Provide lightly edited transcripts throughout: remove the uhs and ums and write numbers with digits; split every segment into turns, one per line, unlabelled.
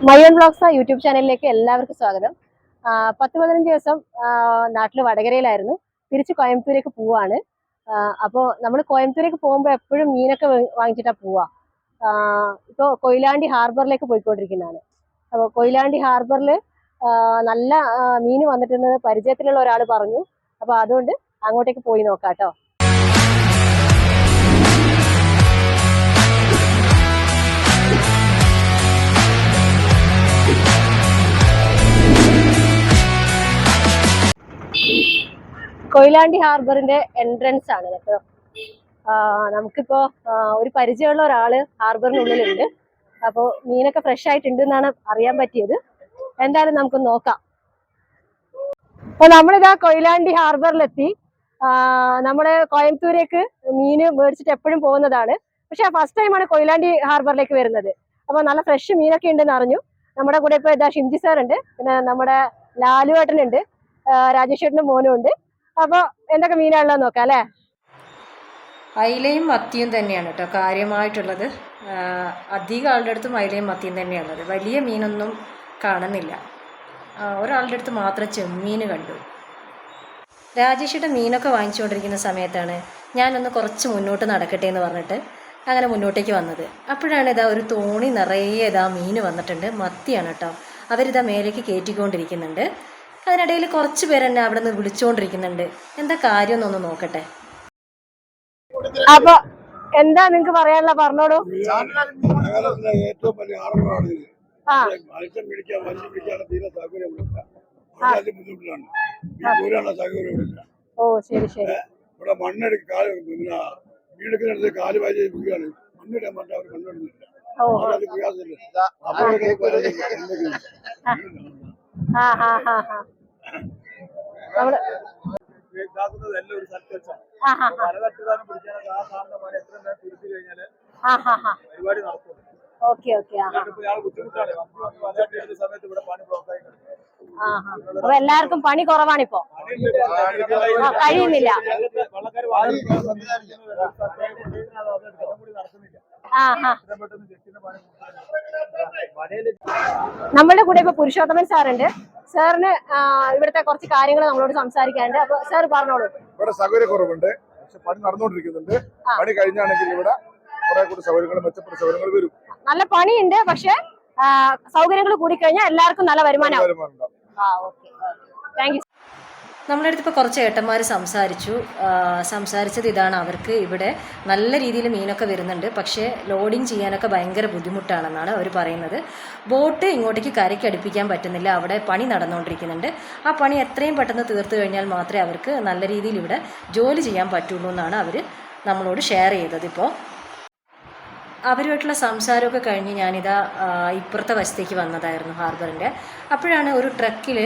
മയോൺ vlogs YouTube ചാനലിലേക്ക് എല്ലാവർക്കും സ്വാഗതം. 10-15 ദിവസം നാട്ടിൽ വടകരയിലായിരുന്നു. തിരിച്ച് കോയമ്പത്തൂരേക്ക് പോവാണ്. അപ്പോൾ നമ്മൾ കോയമ്പത്തൂരേക്ക് പോകുമ്പോൾ എപ്പോഴും മീനൊക്കെ വാങ്ങിച്ചിട്ടാണ് പോവുക. ഇപ്പോൾ കൊയിലാണ്ടി ഹാർബറിലേക്ക് പോയിക്കൊണ്ടിരിക്കുന്നതാണ്. അപ്പോൾ കൊയിലാണ്ടി ഹാർബറിൽ നല്ല മീൻ വന്നിട്ടുണ്ടെന്ന് പരിചയത്തിലുള്ള ഒരാൾ പറഞ്ഞു. അപ്പോൾ അതുകൊണ്ട് അങ്ങോട്ടേക്ക് പോയി നോക്കാം കേട്ടോ. കൊയിലാണ്ടി ഹാർബറിന്റെ എൻട്രൻസ് ആണ് കേട്ടോ. നമുക്കിപ്പോ ഒരു പരിചയമുള്ള ഒരാള് ഹാർബറിനുള്ളിലുണ്ട്. അപ്പോൾ മീനൊക്കെ ഫ്രഷ് ആയിട്ടുണ്ട് എന്നാണ് അറിയാൻ പറ്റിയത്. എന്തായാലും നമുക്ക് നോക്കാം. അപ്പൊ നമ്മളിതാ കൊയിലാണ്ടി ഹാർബറിലെത്തി. നമ്മുടെ കോയമ്പത്തൂരേക്ക് മീന് മേടിച്ചിട്ട് എപ്പോഴും പോകുന്നതാണ്. പക്ഷെ ഫസ്റ്റ് ടൈമാണ് കൊയിലാണ്ടി ഹാർബറിലേക്ക് വരുന്നത്. അപ്പൊ നല്ല ഫ്രഷ് മീനൊക്കെ ഉണ്ടെന്ന് അറിഞ്ഞു. നമ്മുടെ കൂടെ ഇപ്പൊ ഇതാ ഷിംജി സാർ ഉണ്ട്, പിന്നെ നമ്മുടെ ലാലുവേട്ടനുണ്ട്, രാജേഷേട്ടന്റെ മോനും ഉണ്ട്. അപ്പൊ എന്തൊക്കെ മീനാണുള്ളത് നോക്കാം അല്ലേ.
അയിലയും മത്തിയും തന്നെയാണ് കേട്ടോ കാര്യമായിട്ടുള്ളത്. അധികം ആളുടെ അടുത്തും അയിലയും മത്തിയും തന്നെയാണുള്ളത്. വലിയ മീനൊന്നും കാണുന്നില്ല. ഒരാളുടെ അടുത്ത് മാത്രം ചെമ്മീൻ കണ്ടു. രാജേഷിയുടെ മീനൊക്കെ വാങ്ങിച്ചുകൊണ്ടിരിക്കുന്ന സമയത്താണ് ഞാനൊന്ന് കുറച്ച് മുന്നോട്ട് നടക്കട്ടെ എന്ന് പറഞ്ഞിട്ട് അങ്ങനെ മുന്നോട്ടേക്ക് വന്നത്. അപ്പോഴാണ് ഇതാ ഒരു തോണി നിറയെ ഇതാ മീൻ വന്നിട്ടുണ്ട്. മത്തിയാണ് കേട്ടോ. അവരിതാ മേലേക്ക് കയറ്റിക്കൊണ്ടിരിക്കുന്നുണ്ട്. അതിനിടയിൽ കുറച്ച് പേരെന്നെ അവിടെ നിന്ന് വിളിച്ചുകൊണ്ടിരിക്കുന്നുണ്ട്. എന്താ കാര്യം എന്നൊന്ന് നോക്കട്ടെ.
അപ്പൊ എന്താ നിങ്ങക്ക് പറയാനുള്ള പറഞ്ഞോളൂ.
ഏറ്റവും വലിയ ആറുകളാണ് ഇത്. മത്സ്യം പിടിക്കാൻ മത്സ്യം പിടിക്കാൻ തീരെ സൗകര്യമില്ല. ബുദ്ധിമുട്ടിലാണ് ദൂരമുള്ള സൗകര്യമില്ല.
ഓ ശരി ശരി.
ഇവിടെ മണ്ണെടുക്ക പിന്നെ വീടെടുക്കുന്നിടത്ത് കാല് വാരി വീഴാണ്. മണ്ണിടാൻ പറഞ്ഞാൽ അവർ കണ്ടുവരുന്നില്ല.
Okay okay. അപ്പൊ എല്ലാവർക്കും പണി കുറവാണിപ്പോ, കഴിയുന്നില്ല. നമ്മളുടെ കൂടെ ഇപ്പൊ പുരുഷോത്തമൻ സാറുണ്ട്. സാറിന് ഇവിടുത്തെ കുറച്ച് കാര്യങ്ങൾ നമ്മളോട് സംസാരിക്കാനുണ്ട്. അപ്പൊ സാർ പറഞ്ഞോളൂ.
ഇവിടെ സൗകര്യക്കുറവുണ്ട്, പക്ഷെ പണി നടന്നുകൊണ്ടിരിക്കുന്നുണ്ട്. പണി കഴിഞ്ഞാണെങ്കിൽ ഇവിടെ കുറെ കൂടി സൗകര്യങ്ങൾ, മെച്ചപ്പെട്ട സൗകര്യങ്ങൾ വരും.
നല്ല പണിയുണ്ട്, പക്ഷെ സൗകര്യങ്ങൾ കൂടിക്കഴിഞ്ഞാൽ എല്ലാവർക്കും നല്ല വരുമാനം. Thank you.
നമ്മുടെ അടുത്ത് ഇപ്പോൾ കുറച്ച് ഏട്ടന്മാർ സംസാരിച്ചത് ഇതാണ്. അവർക്ക് ഇവിടെ നല്ല രീതിയിൽ മീനൊക്കെ വരുന്നുണ്ട്, പക്ഷേ ലോഡിങ് ചെയ്യാനൊക്കെ ഭയങ്കര ബുദ്ധിമുട്ടാണെന്നാണ് അവർ പറയുന്നത്. ബോട്ട് ഇങ്ങോട്ടേക്ക് കരയ്ക്ക് അടുപ്പിക്കാൻ പറ്റുന്നില്ല, അവിടെ പണി നടന്നുകൊണ്ടിരിക്കുന്നുണ്ട്. ആ പണി എത്രയും പെട്ടെന്ന് തീർത്തു കഴിഞ്ഞാൽ മാത്രമേ അവർക്ക് നല്ല രീതിയിൽ ഇവിടെ ജോലി ചെയ്യാൻ പറ്റുള്ളൂ എന്നാണ് അവർ നമ്മളോട് ഷെയർ ചെയ്തത്. ഇപ്പോൾ അവരുമായിട്ടുള്ള സംസാരമൊക്കെ കഴിഞ്ഞ് ഞാനിതാ ഇപ്പുറത്തെ വശത്തേക്ക് വന്നതായിരുന്നു ഹാർബറിൻ്റെ. അപ്പോഴാണ് ഒരു ട്രക്കിൽ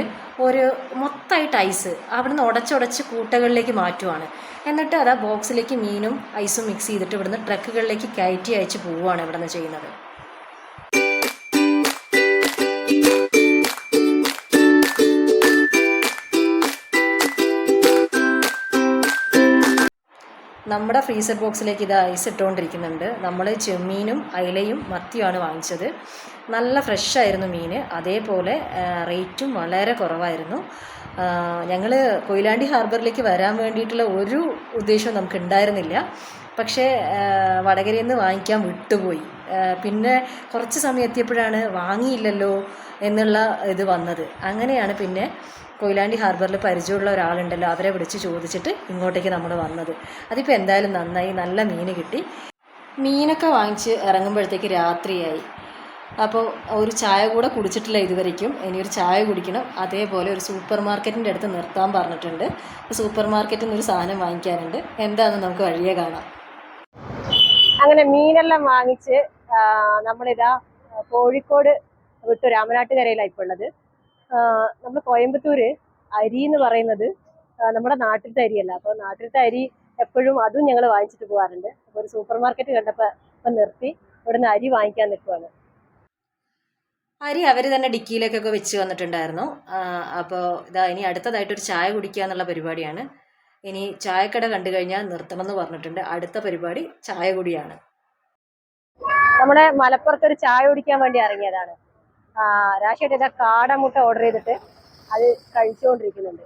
ഒരു മൊത്തമായിട്ട് ഐസ് അവിടുന്ന് ഉടച്ചുടച്ച് കൂട്ടകളിലേക്ക് മാറ്റുവാണ്. എന്നിട്ട് അതാ ബോക്സിലേക്ക് മീനും ഐസും മിക്സ് ചെയ്തിട്ട് ഇവിടുന്ന് ട്രക്കുകളിലേക്ക് കയറ്റി അയച്ച് പോവുകയാണ് ഇവിടുന്ന് ചെയ്യുന്നത്. നമ്മുടെ ഫ്രീസർ ബോക്സിലേക്ക് ഇത് ഐസ് ഇട്ടുകൊണ്ടിരിക്കുന്നുണ്ട്. നമ്മൾ ചെമ്മീനും അയിലയും മത്തിയുമാണ് വാങ്ങിച്ചത്. നല്ല ഫ്രഷായിരുന്നു മീൻ, അതേപോലെ റേറ്റും വളരെ കുറവായിരുന്നു. ഞങ്ങൾ കൊയിലാണ്ടി ഹാർബറിലേക്ക് വരാൻ വേണ്ടിയിട്ടുള്ള ഒരു ഉദ്ദേശവും നമുക്ക് ഉണ്ടായിരുന്നില്ല, പക്ഷേ വടകരയിൽ നിന്ന് വാങ്ങിക്കാൻ വിട്ടുപോയി. പിന്നെ കുറച്ച് സമയം എത്തിയപ്പോഴാണ് വാങ്ങിയില്ലല്ലോ എന്നുള്ള ഇത് വന്നത്. അങ്ങനെയാണ് പിന്നെ കൊയിലാണ്ടി ഹാർബറിൽ പരിചയമുള്ള ഒരാളുണ്ടല്ലോ, അവരെ വിളിച്ച് ചോദിച്ചിട്ട് ഇങ്ങോട്ടേക്ക് നമ്മൾ വന്നത്. അതിപ്പോൾ എന്തായാലും നന്നായി, നല്ല മീൻ കിട്ടി. മീനൊക്കെ വാങ്ങിച്ച് ഇറങ്ങുമ്പോഴത്തേക്ക് രാത്രിയായി. അപ്പോൾ ഒരു ചായ കൂടെ കുടിച്ചിട്ടില്ല ഇതുവരയ്ക്കും. ഇനിയൊരു ചായ കുടിക്കണം. അതേപോലെ ഒരു സൂപ്പർ മാർക്കറ്റിൻ്റെ അടുത്ത് നിർത്താൻ പറഞ്ഞിട്ടുണ്ട്. സൂപ്പർ മാർക്കറ്റിൽ നിന്നൊരു സാധനം വാങ്ങിക്കാനുണ്ട്. എന്താണെന്ന് നമുക്ക് വഴിയേ കാണാം.
അങ്ങനെ മീനെല്ലാം വാങ്ങിച്ച് നമ്മളിതാ കോഴിക്കോട് വിട്ടു രാമനാട്ടുകരയിലാണ് ഇപ്പോൾ ഉള്ളത്. നമ്മൾ കോയമ്പത്തൂര് അരി എന്ന് പറയുന്നത് നമ്മുടെ നാട്ടിലത്തെ അരിയല്ല. അപ്പോൾ നാട്ടിലത്തെ അരി എപ്പോഴും അതും ഞങ്ങൾ വാങ്ങിച്ചിട്ട് പോകാറുണ്ട്. അപ്പോൾ ഒരു സൂപ്പർ മാർക്കറ്റ് കണ്ടപ്പോൾ ഇപ്പം നിർത്തി ഇവിടുന്ന് അരി വാങ്ങിക്കാൻ നിൽക്കുവാണ്.
അരി അവർ തന്നെ ഡിക്കിയിലേക്കൊക്കെ വെച്ച് വന്നിട്ടുണ്ടായിരുന്നു. അപ്പോൾ ഇതാ ഇനി അടുത്തതായിട്ടൊരു ചായ കുടിക്കുക എന്നുള്ള പരിപാടിയാണ്. ഇനി ചായക്കട കണ്ടു കഴിഞ്ഞാൽ നിർത്തണം എന്ന് പറഞ്ഞിട്ടുണ്ട്. അടുത്ത പരിപാടി ചായ കുടിയാണ്.
നമ്മുടെ മലപ്പുറത്ത് ഒരു ചായ കുടിക്കാൻ വേണ്ടി ഇറങ്ങിയതാണ്. രാശിയായിട്ട് ഇതാ കാടമുട്ട ഓർഡർ ചെയ്തിട്ട് അത് കഴിച്ചുകൊണ്ടിരിക്കുന്നുണ്ട്.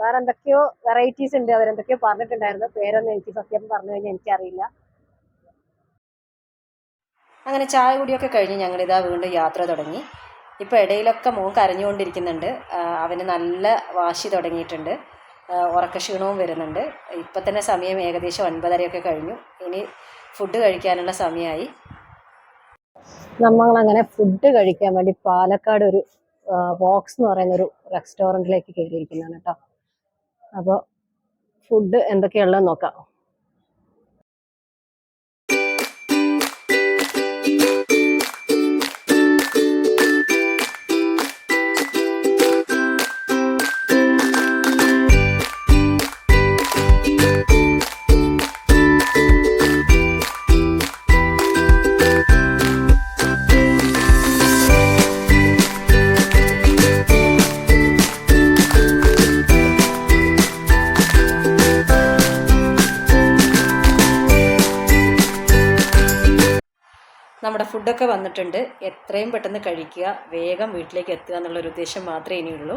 വേറെ എന്തൊക്കെയോ വെറൈറ്റീസ് ഉണ്ട്, അവരെന്തൊക്കെയോ പറഞ്ഞിട്ടുണ്ടായിരുന്നു, പേരൊന്നും എനിക്ക് സത്യം പറഞ്ഞു കഴിഞ്ഞാൽ എനിക്കറിയില്ല.
അങ്ങനെ ചായ കുടിയൊക്കെ കഴിഞ്ഞ് ഞങ്ങളിതാ വീണ്ടും യാത്ര തുടങ്ങി. ഇപ്പോൾ ഇടയിലൊക്കെ മോൻ കരഞ്ഞുകൊണ്ടിരിക്കുന്നുണ്ട്. അവന് നല്ല വാശി തുടങ്ങിയിട്ടുണ്ട്. ഉറക്കക്ഷീണവും വരുന്നുണ്ട്. ഇപ്പം തന്നെ സമയം ഏകദേശം 9:30 കഴിഞ്ഞു. ഇനി ഫുഡ് കഴിക്കാനുള്ള സമയമായി.
നമ്മളങ്ങനെ ഫുഡ് കഴിക്കാൻ വേണ്ടി പാലക്കാട് ഒരു ബോക്സ് എന്ന് പറയുന്ന ഒരു റെസ്റ്റോറൻറ്റിലേക്ക് കയറിയിരിക്കുന്നതാണ് കേട്ടോ. അപ്പോൾ ഫുഡ് എന്തൊക്കെയുള്ളതെന്ന് നോക്കാം.
നമ്മുടെ ഫുഡൊക്കെ വന്നിട്ടുണ്ട്. എത്രയും പെട്ടെന്ന് കഴിക്കുക, വേഗം വീട്ടിലേക്ക് എത്തുക എന്നുള്ളൊരു ഉദ്ദേശം മാത്രമേ ഇനിയുള്ളൂ.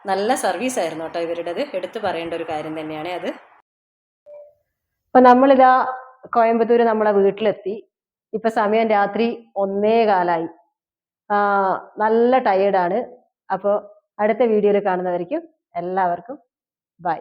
നല്ല സർവീസ് ആയിരുന്നു കേട്ടോ ഇവരുടേത്. എടുത്തു പറയേണ്ട ഒരു കാര്യം തന്നെയാണ് അത്.
ഇപ്പൊ നമ്മളിതാ കോയമ്പത്തൂര് നമ്മളെ വീട്ടിലെത്തി. ഇപ്പൊ സമയം രാത്രി 1:15. നല്ല ടയേർഡാണ്. അപ്പോൾ അടുത്ത വീഡിയോയിൽ കാണുന്നവരിക്കും എല്ലാവർക്കും ബൈ.